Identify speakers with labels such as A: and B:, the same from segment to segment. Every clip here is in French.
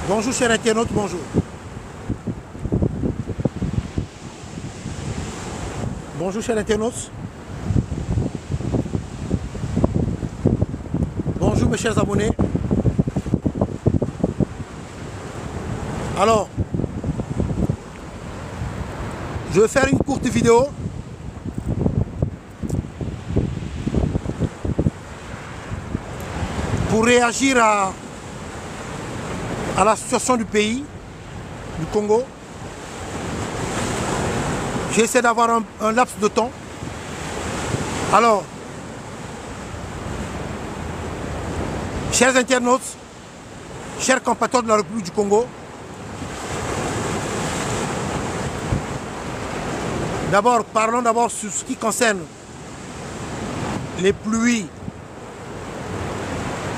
A: Bonjour chers internautes, bonjour. Bonjour chers internautes. Bonjour mes chers abonnés. Alors, je vais faire une courte vidéo pour réagir à la situation du pays, du Congo. J'essaie d'avoir un laps de temps. Alors, chers internautes, chers compatriotes de la République du Congo, d'abord, parlons d'abord sur ce qui concerne les pluies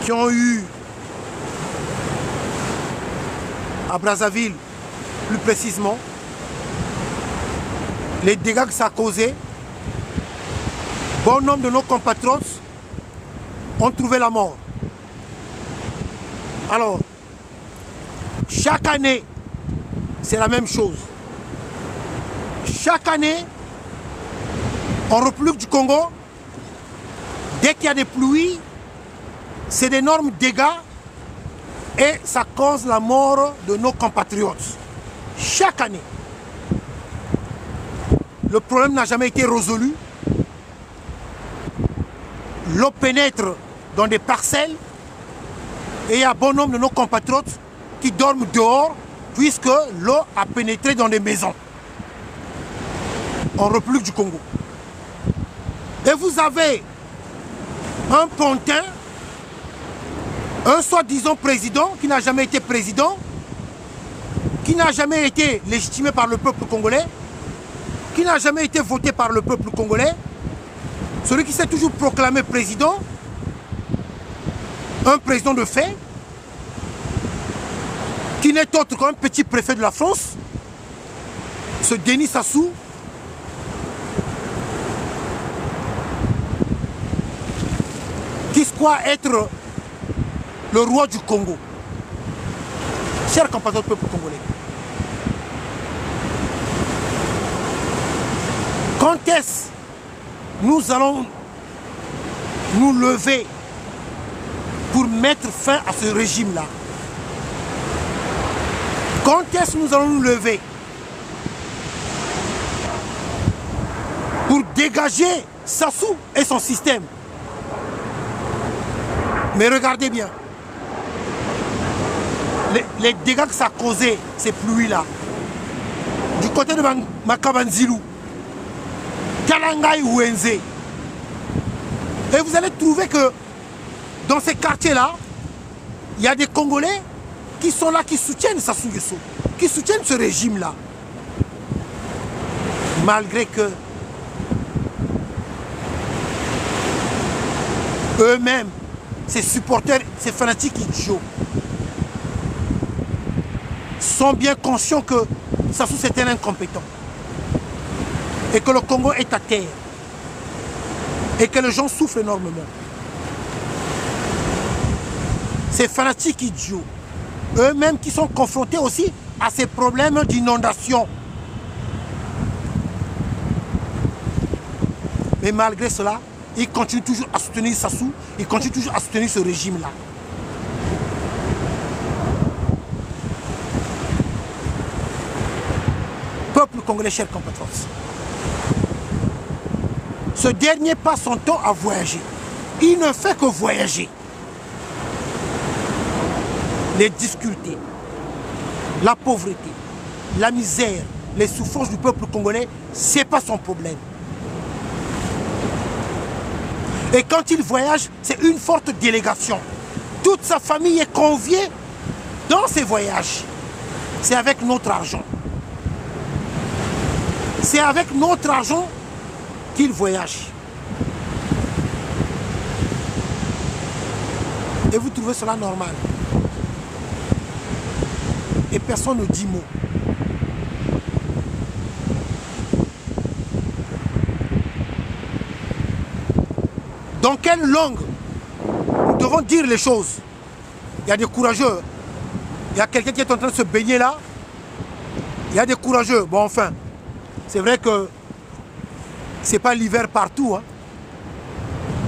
A: qui ont eu à Brazzaville, plus précisément, les dégâts que ça a causé. Bon nombre de nos compatriotes ont trouvé la mort. Alors, chaque année, c'est la même chose. Chaque année, en République du Congo, dès qu'il y a des pluies, c'est d'énormes dégâts et ça cause la mort de nos compatriotes. Chaque année. Le problème n'a jamais été résolu. L'eau pénètre dans des parcelles et il y a bon nombre de nos compatriotes qui dorment dehors puisque l'eau a pénétré dans des maisons en République du Congo. Et vous avez un pontin, un soi-disant président qui n'a jamais été président, qui n'a jamais été légitimé par le peuple congolais, qui n'a jamais été voté par le peuple congolais, celui qui s'est toujours proclamé président, un président de fait, qui n'est autre qu'un petit préfet de la France, ce Denis Sassou, qui se croit être le roi du Congo. Chers compatriotes du peuple congolais, quand est-ce nous allons nous lever pour mettre fin à ce régime-là? Quand est-ce que nous allons nous lever pour dégager Sassou et son système? Mais regardez bien, les dégâts que ça a causé, ces pluies-là, du côté de Makabanzilou, Kalangai ou Enze. Et vous allez trouver que dans ces quartiers-là, il y a des Congolais qui sont là, qui soutiennent Sassou Nguesso, qui soutiennent ce régime-là. Malgré que eux-mêmes, ces supporters, ces fanatiques idiots, sont bien conscients que Sassou c'est un incompétent. Et que le Congo est à terre. Et que les gens souffrent énormément. Ces fanatiques idiots, eux-mêmes qui sont confrontés aussi à ces problèmes d'inondation. Mais malgré cela, ils continuent toujours à soutenir Sassou, ils continuent toujours à soutenir ce régime-là. Peuple congolais, chers compatriotes, ce dernier passe son temps à voyager. Il ne fait que voyager. Les difficultés, la pauvreté, la misère, les souffrances du peuple congolais, ce n'est pas son problème. Et quand il voyage, c'est une forte délégation. Toute sa famille est conviée dans ses voyages. C'est avec notre argent. C'est avec notre argent qu'il voyage. Et vous trouvez cela normal. Et personne ne dit mot. Dans quelle langue nous devons dire les choses? Il y a des courageux. Il y a quelqu'un qui est en train de se baigner là. Il y a des courageux. Bon, enfin, c'est vrai que c'est pas l'hiver partout. Hein.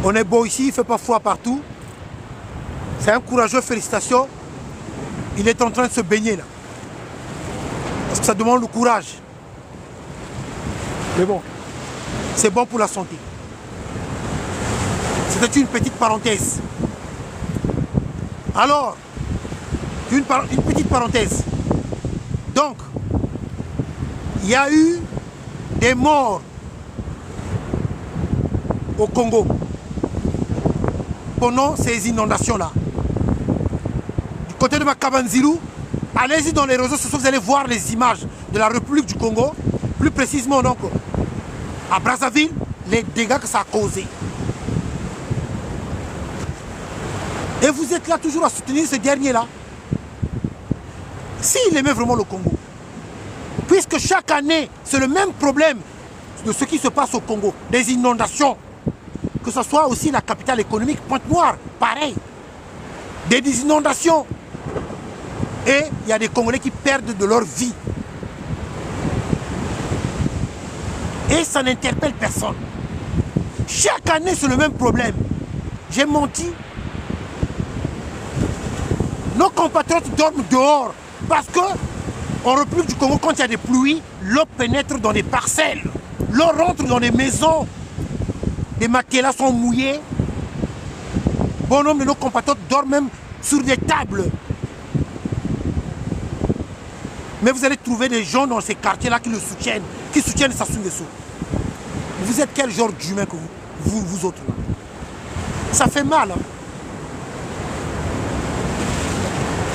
A: On est beau ici, il ne fait pas froid partout. C'est un courageux, félicitations. Il est en train de se baigner là. Parce que ça demande le courage. Mais bon, c'est bon pour la santé. C'était une petite parenthèse. Alors, une petite parenthèse. Donc, il y a eu des morts au Congo pendant ces inondations-là. Du côté de Makabanzilou, allez-y dans les réseaux sociaux, vous allez voir les images de la République du Congo, plus précisément donc à Brazzaville, les dégâts que ça a causé. Et vous êtes là toujours à soutenir ce dernier-là. S'il aimait vraiment le Congo, puisque chaque année, c'est le même problème de ce qui se passe au Congo, des inondations, que ce soit aussi la capitale économique, Pointe-Noire, pareil, des inondations. Et il y a des Congolais qui perdent de leur vie. Et ça n'interpelle personne. Chaque année, c'est le même problème. J'ai menti. Nos compatriotes dorment dehors parce que en République du Congo, quand il y a des pluies, l'eau pénètre dans les parcelles. L'eau rentre dans les maisons. Les matelas sont mouillés. Bon nombre de nos compatriotes dorment même sur des tables. Mais vous allez trouver des gens dans ces quartiers-là qui le soutiennent, qui soutiennent Sassou Nguesso. Vous êtes quel genre d'humain que vous autres là? Ça fait mal. Hein?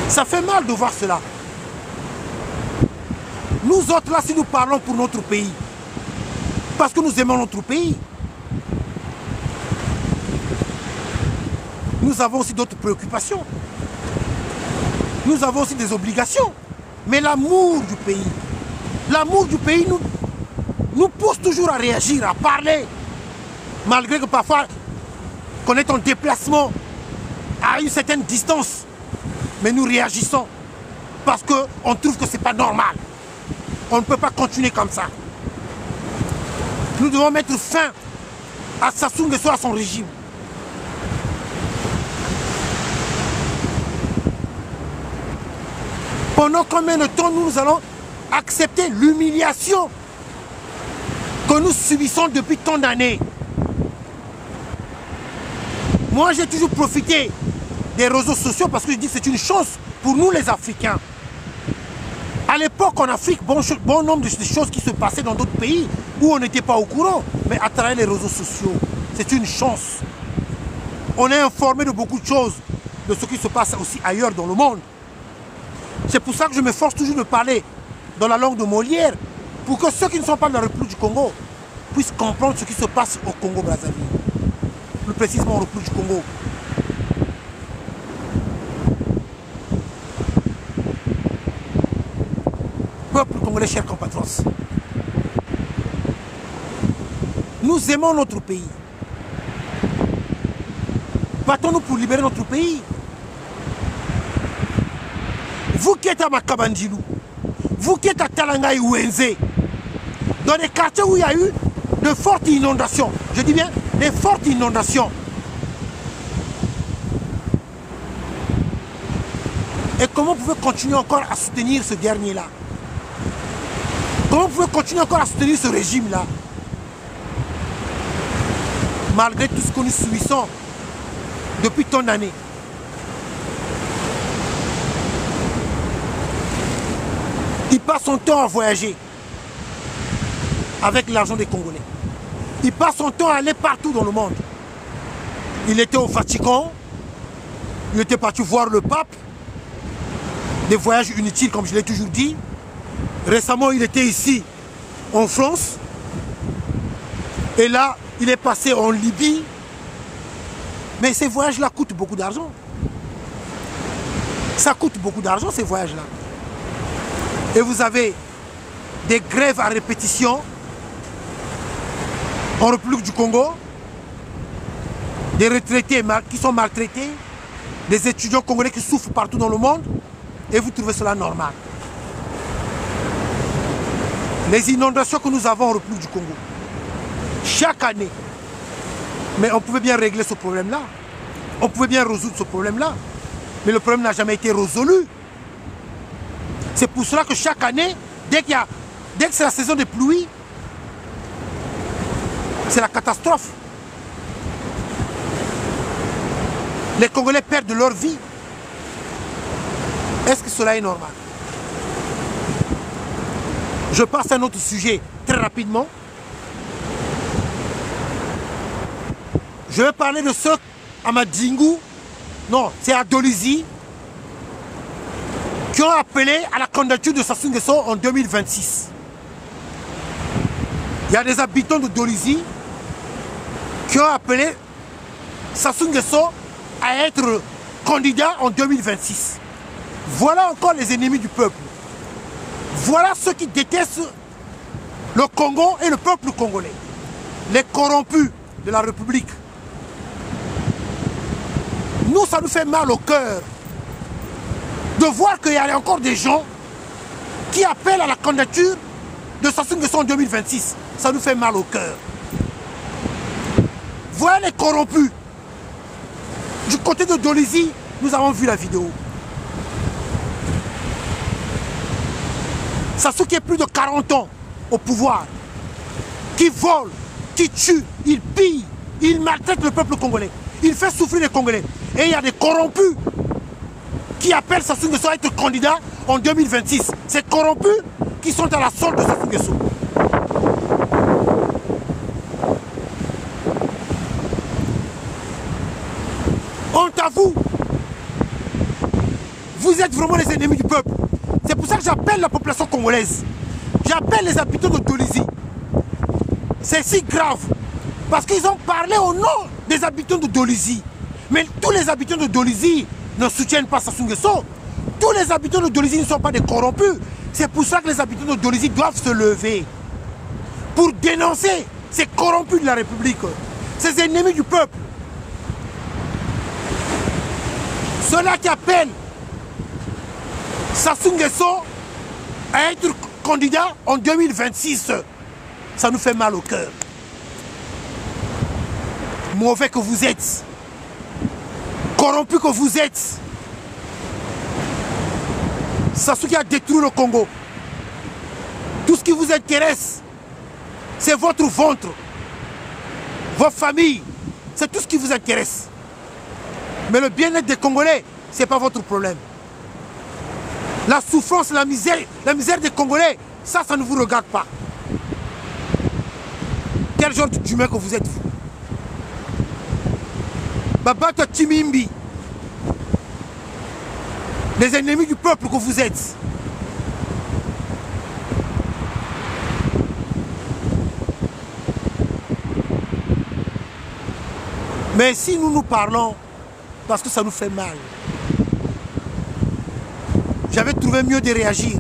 A: Ça fait mal de voir cela. Nous autres là, si nous parlons pour notre pays, parce que nous aimons notre pays, nous avons aussi d'autres préoccupations. Nous avons aussi des obligations. Mais l'amour du pays nous pousse toujours à réagir, à parler. Malgré que parfois, qu'on est en déplacement à une certaine distance. Mais nous réagissons parce qu'on trouve que ce n'est pas normal. On ne peut pas continuer comme ça. Nous devons mettre fin à Sassou Nguesso, à son régime. Pendant combien de temps nous allons accepter l'humiliation que nous subissons depuis tant d'années? Moi, j'ai toujours profité des réseaux sociaux parce que je dis que c'est une chance pour nous les Africains. À l'époque, en Afrique, bon nombre de choses qui se passaient dans d'autres pays où on n'était pas au courant. Mais à travers les réseaux sociaux, c'est une chance. On est informé de beaucoup de choses, de ce qui se passe aussi ailleurs dans le monde. C'est pour ça que je m'efforce toujours de parler dans la langue de Molière, pour que ceux qui ne sont pas de la République du Congo puissent comprendre ce qui se passe au Congo-Brazzaville. Plus précisément en République du Congo. Peuple congolais, chers compatriotes, nous aimons notre pays. Battons-nous pour libérer notre pays. Vous qui êtes à Makabandilou, vous qui êtes à Talanga et Ouenze, dans des quartiers où il y a eu de fortes inondations, je dis bien des fortes inondations. Et comment vous pouvez continuer encore à soutenir ce dernier-là? Comment vous pouvez continuer encore à soutenir ce régime-là? Malgré tout ce que nous subissons depuis tant d'années. Il passe son temps à voyager avec l'argent des Congolais. Il passe son temps à aller partout dans le monde. Il était au Vatican, il était parti voir le pape, des voyages inutiles comme je l'ai toujours dit. Récemment, il était ici, en France, et là, il est passé en Libye. Mais ces voyages-là coûtent beaucoup d'argent. Ça coûte beaucoup d'argent, ces voyages-là. Et vous avez des grèves à répétition en République du Congo, des retraités qui sont maltraités, des étudiants congolais qui souffrent partout dans le monde. et vous trouvez cela normal. Les inondations que nous avons au République du Congo, chaque année, mais on pouvait bien régler ce problème-là. On pouvait bien résoudre ce problème-là. Mais le problème n'a jamais été résolu. C'est pour cela que chaque année, dès que c'est la saison des pluies, c'est la catastrophe. Les Congolais perdent leur vie. Est-ce que cela est normal? Je passe à un autre sujet très rapidement. Je vais parler de ceux à Madjingu, non, c'est à Dolisie, qui ont appelé à la candidature de Sassou Nguesso en 2026. Il y a des habitants de Dolisie qui ont appelé Sassou Nguesso à être candidat en 2026. Voilà encore les ennemis du peuple. Voilà ceux qui détestent le Congo et le peuple congolais. Les corrompus de la République. Nous, ça nous fait mal au cœur de voir qu'il y a encore des gens qui appellent à la candidature de Sassou Nguesso en 2026. Ça nous fait mal au cœur. Voilà les corrompus. Du côté de Dolisie, nous avons vu la vidéo. Sassou qui est plus de 40 ans au pouvoir, qui vole, qui tue, il pille, il maltraite le peuple congolais. Il fait souffrir les Congolais. Et il y a des corrompus qui appellent Sassou Nguesso à être candidat en 2026. Ces corrompus qui sont à la solde de Sassou Nguesso. Honte à vous. Vous êtes vraiment les ennemis du peuple. C'est pour ça que j'appelle la population congolaise. J'appelle les habitants de Dolisie. C'est si grave. Parce qu'ils ont parlé au nom des habitants de Dolisie. Mais tous les habitants de Dolisie ne soutiennent pas Sassou Nguesso. Tous les habitants de Dolisie ne sont pas des corrompus. C'est pour ça que les habitants de Dolisie doivent se lever pour dénoncer ces corrompus de la République, ces ennemis du peuple. Ceux-là qui appellent Sassou Nguesso à être candidat en 2026, ça nous fait mal au cœur. Mauvais que vous êtes, corrompu que vous êtes. Sassou qui a détruit le Congo. Tout ce qui vous intéresse, c'est votre ventre, vos familles, c'est tout ce qui vous intéresse. Mais le bien-être des Congolais, ce n'est pas votre problème. La souffrance, la misère des Congolais, ça ne vous regarde pas. Quel genre d'humain que vous êtes, vous? Babata Timimbi, les ennemis du peuple que vous êtes. Mais si nous parlons, parce que ça nous fait mal, j'avais trouvé mieux de réagir.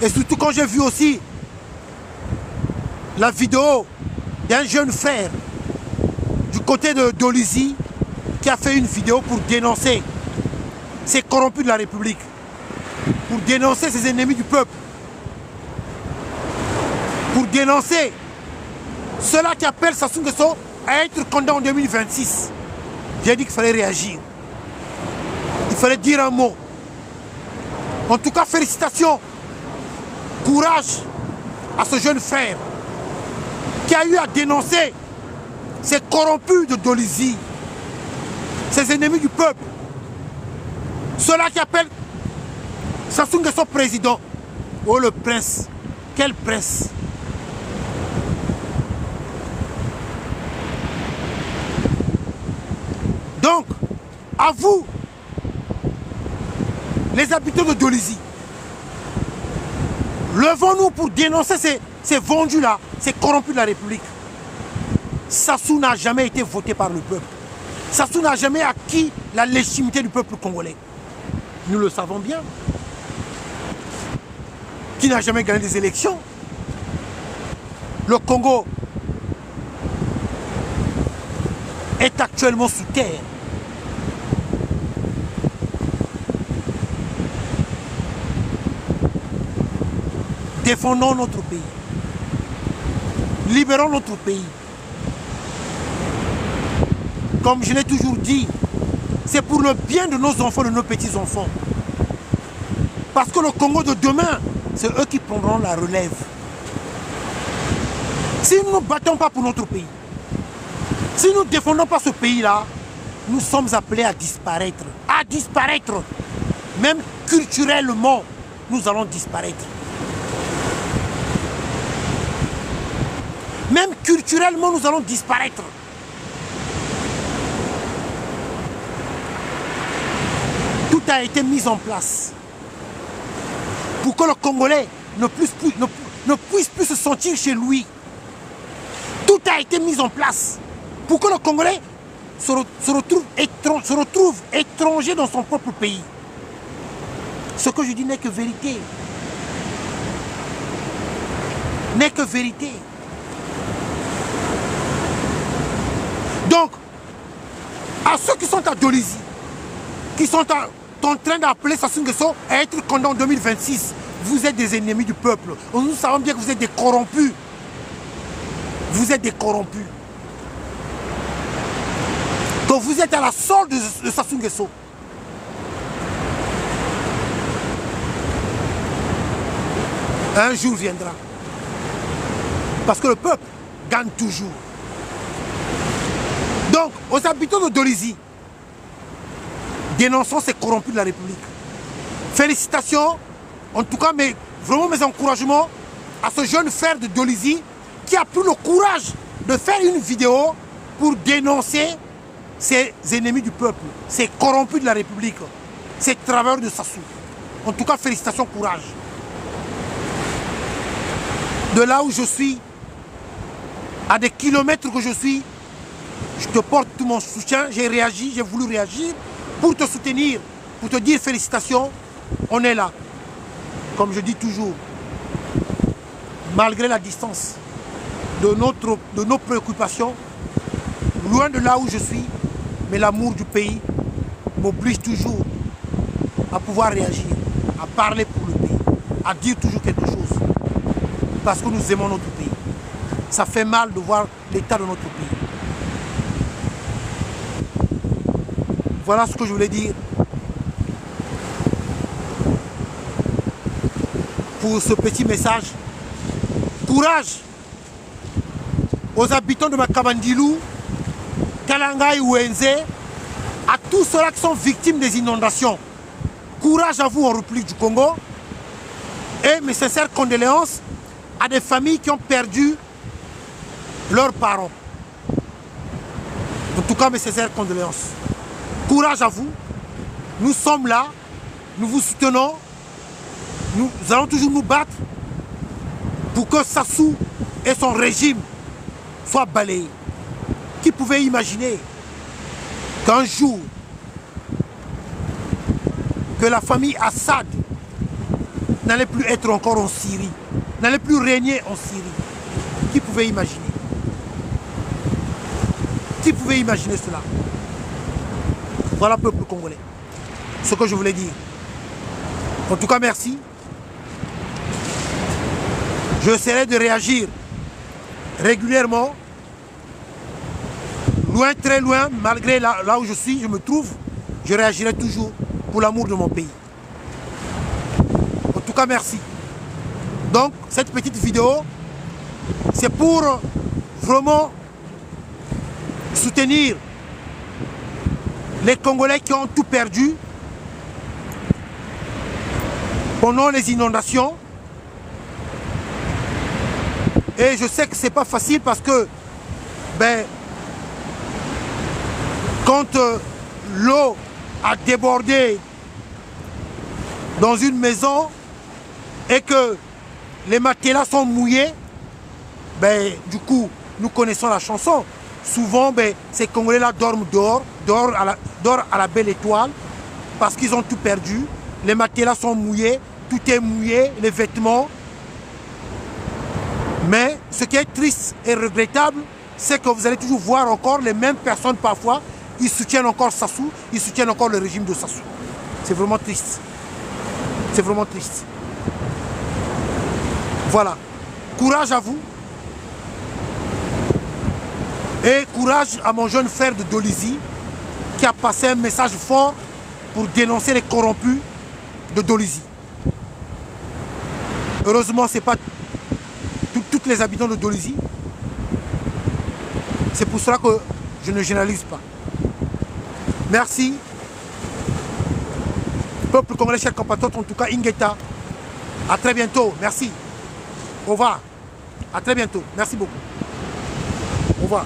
A: Et surtout quand j'ai vu aussi la vidéo d'un jeune frère du côté de Dolisie qui a fait une vidéo pour dénoncer ces corrompus de la République, pour dénoncer ces ennemis du peuple, pour dénoncer ceux-là qui appellent Sassou Nguesso à être candidat en 2026. J'ai dit qu'il fallait réagir. Il fallait dire un mot. En tout cas, félicitations, courage à ce jeune frère qui a eu à dénoncer ces corrompus de Dolisie, ces ennemis du peuple, ceux-là qui appellent Sassou Nguesso président. Oh le prince, quel prince! Donc, à vous, les habitants de Dolisie, levons-nous pour dénoncer ces vendus-là, ces corrompus de la République. Sassou n'a jamais été voté par le peuple. Sassou n'a jamais acquis la légitimité du peuple congolais. Nous le savons bien. Qui n'a jamais gagné des élections. Le Congo est actuellement sous terre. Défendons notre pays. Libérons notre pays. Comme je l'ai toujours dit, c'est pour le bien de nos enfants, de nos petits-enfants. Parce que le Congo de demain, c'est eux qui prendront la relève. Si nous ne nous battons pas pour notre pays, si nous ne défendons pas ce pays-là, nous sommes appelés à disparaître. À disparaître. Même culturellement, nous allons disparaître. Même culturellement, nous allons disparaître. Tout a été mis en place pour que le Congolais ne puisse plus se sentir chez lui. Tout a été mis en place pour que le Congolais se retrouve étranger dans son propre pays. Ce que je dis n'est que vérité. N'est que vérité. Donc, à ceux qui sont à Dolisie, qui sont en train d'appeler Sassou Nguesso à être condamné en 2026, vous êtes des ennemis du peuple. Nous savons bien que vous êtes des corrompus. Vous êtes des corrompus. Que vous êtes à la solde de Sassou Nguesso. Un jour viendra. Parce que le peuple gagne toujours. Donc, aux habitants de Dolisie, dénonçons ces corrompus de la République. Félicitations, en tout cas, vraiment mes encouragements à ce jeune frère de Dolisie qui a pris le courage de faire une vidéo pour dénoncer ces ennemis du peuple, ces corrompus de la République, ces travailleurs de Sassou. En tout cas, félicitations, courage. De là où je suis, à des kilomètres que je suis, je te porte tout mon soutien, j'ai réagi, j'ai voulu réagir pour te soutenir, pour te dire félicitations, on est là. Comme je dis toujours, malgré la distance de nos préoccupations, loin de là où je suis, mais l'amour du pays m'oblige toujours à pouvoir réagir, à parler pour le pays, à dire toujours quelque chose. Parce que nous aimons notre pays. Ça fait mal de voir l'état de notre pays. Voilà ce que je voulais dire pour ce petit message. Courage aux habitants de Makabandilou, Kalanga et Ouenze, à tous ceux-là qui sont victimes des inondations. Courage à vous en République du Congo et mes sincères condoléances à des familles qui ont perdu leurs parents. En tout cas, mes sincères condoléances. Courage à vous. Nous sommes là. Nous vous soutenons. Nous allons toujours nous battre pour que Sassou et son régime soient balayés. Qui pouvait imaginer qu'un jour, que la famille Assad n'allait plus être encore en Syrie, n'allait plus régner en Syrie. Qui pouvait imaginer? Qui pouvait imaginer cela? Voilà, peuple congolais. Ce que je voulais dire. En tout cas, merci. J'essaierai de réagir régulièrement. Loin, très loin, malgré là où je suis, je me trouve, je réagirai toujours pour l'amour de mon pays. En tout cas, merci. Donc, cette petite vidéo, c'est pour vraiment soutenir les Congolais qui ont tout perdu pendant les inondations. Et je sais que c'est pas facile parce que quand l'eau a débordé dans une maison et que les matelas sont mouillés, du coup, nous connaissons la chanson. Souvent, ces Congolais-là dorment dehors, dorment à la belle étoile, parce qu'ils ont tout perdu. Les matelas sont mouillés, tout est mouillé, les vêtements. Mais ce qui est triste et regrettable, c'est que vous allez toujours voir encore les mêmes personnes parfois, ils soutiennent encore Sassou, ils soutiennent encore le régime de Sassou. C'est vraiment triste. C'est vraiment triste. Voilà. Courage à vous. Et courage à mon jeune frère de Dolisie qui a passé un message fort pour dénoncer les corrompus de Dolisie. Heureusement, ce n'est pas toutes les habitants de Dolisie. C'est pour cela que je ne généralise pas. Merci. Peuple congolais, chers compatriotes, en tout cas, Ingeta. À très bientôt. Merci. Au revoir. À très bientôt. Merci beaucoup. Au revoir.